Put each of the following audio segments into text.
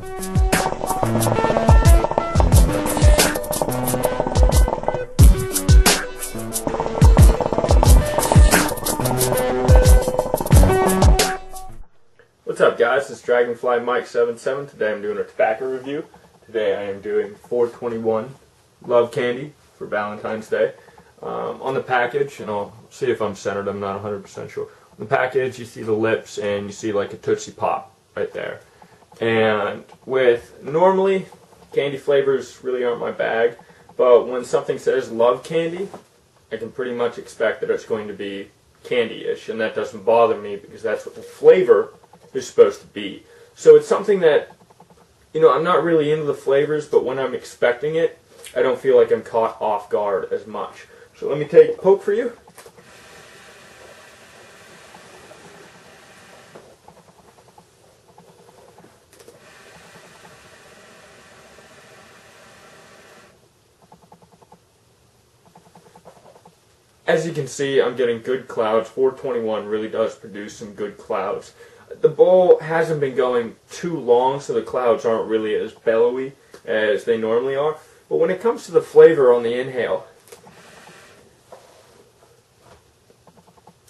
What's up, guys? It's Dragonfly Mike77. Today I'm doing a tobacco review. Today I am doing 421 Love Candy for Valentine's Day. On the package, and I'll see if I'm centered, I'm not 100% sure. On the package you see the lips and you see like a Tootsie Pop right there. And with normally candy flavors really aren't my bag, but when something says Love Candy, I can pretty much expect that it's going to be candy-ish, and that doesn't bother me because that's what the flavor is supposed to be. So it's something that, I'm not really into the flavors, but when I'm expecting it, I don't feel like I'm caught off guard as much. So let me take a poke for you. As you can see, I'm getting good clouds. 421 really does produce some good clouds. The bowl hasn't been going too long, so the clouds aren't really as billowy as they normally are. But when it comes to the flavor on the inhale,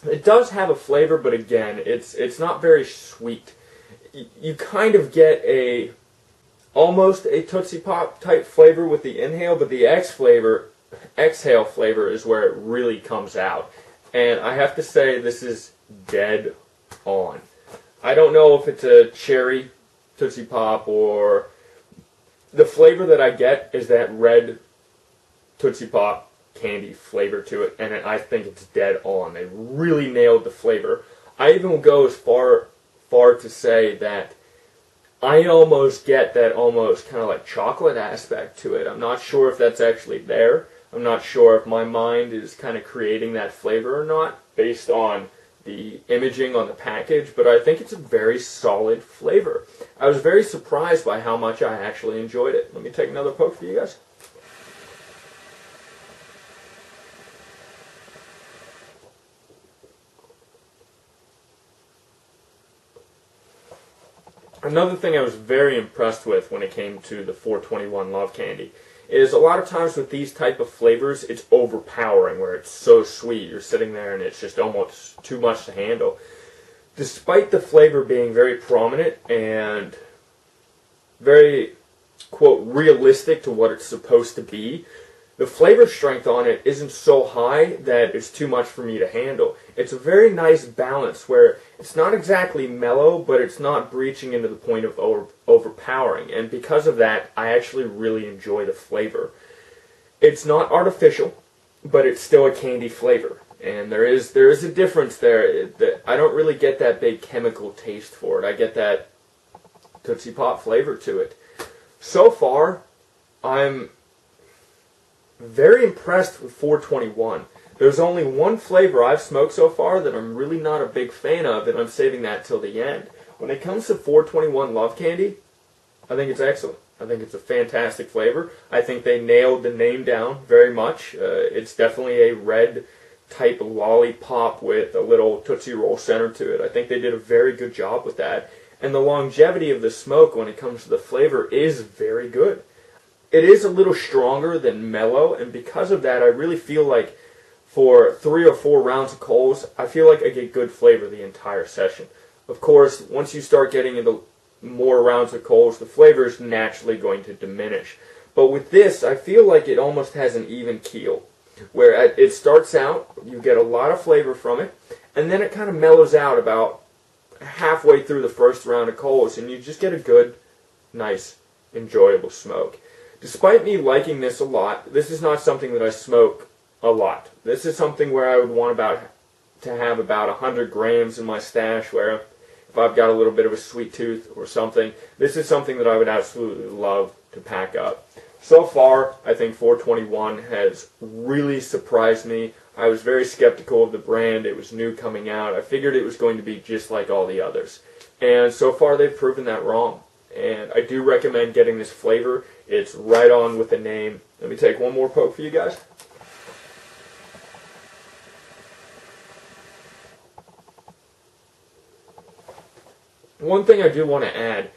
it does have a flavor, but again, it's not very sweet. You kind of get almost a Tootsie Pop type flavor with the inhale, but the exhale flavor is where it really comes out. And I have to say, this is dead on. I don't know if it's a cherry Tootsie Pop or the flavor that I get is that red Tootsie Pop candy flavor to it, and I think it's dead on. They really nailed the flavor. I even will go as far to say that I almost get that almost kind of like chocolate aspect to it. I'm not sure if that's actually there. I'm not sure if my mind is kind of creating that flavor or not based on the imaging on the package, but I think it's a very solid flavor. I was very surprised by how much I actually enjoyed it. Let me take another poke for you guys. Another thing I was very impressed with when it came to the 421 Love Candy is a lot of times with these type of flavors, it's overpowering, where it's so sweet. You're sitting there and it's just almost too much to handle. Despite the flavor being very prominent and very, quote, realistic to what it's supposed to be, the flavor strength on it isn't so high that it's too much for me to handle. It's a very nice balance where it's not exactly mellow, but it's not breaching into the point of overpowering. And because of that, I actually really enjoy the flavor. It's not artificial, but it's still a candy flavor. And there is a difference there. I don't really get that big chemical taste for it. I get that Tootsie Pop flavor to it. So far, I'm very impressed with 421. There's only one flavor I've smoked so far that I'm really not a big fan of, and I'm saving that till the end. When it comes to 421 Love Candy, I think it's excellent. I think it's a fantastic flavor. I think they nailed the name down very much. It's definitely a red type lollipop with a little Tootsie Roll center to it. I think they did a very good job with that. And the longevity of the smoke when it comes to the flavor is very good. It is a little stronger than mellow, and because of that, I really feel like for 3 or 4 rounds of Coles, I feel like I get good flavor the entire session. Of course, once you start getting into more rounds of Coles, the flavor is naturally going to diminish. But with this, I feel like it almost has an even keel, where it starts out, you get a lot of flavor from it, and then it kind of mellows out about halfway through the first round of Coles, and you just get a good, nice, enjoyable smoke. Despite me liking this a lot, this is not something that I smoke a lot. This is something where I would want to have about 100 grams in my stash, where if I've got a little bit of a sweet tooth or something, this is something that I would absolutely love to pack up. So far, I think 421 has really surprised me. I was very skeptical of the brand. It was new coming out. I figured it was going to be just like all the others. And so far, they've proven that wrong. And I do recommend getting this flavor. It's right on with the name. Let me take one more poke for you guys. One thing I do want to add,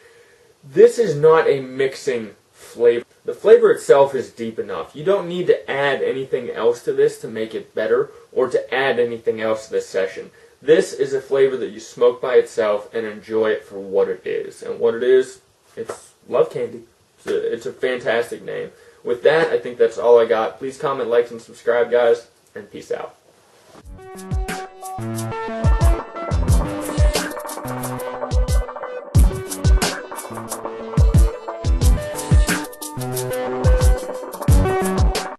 This is not a mixing flavor. The flavor itself is deep enough. You don't need to add anything else to this to make it better or to add anything else to this session. This is a flavor that you smoke by itself and enjoy it for what it is. And what it is, it's love candy. It's a fantastic name. With that, I think that's all I got. Please comment, like, and subscribe, guys, and peace out.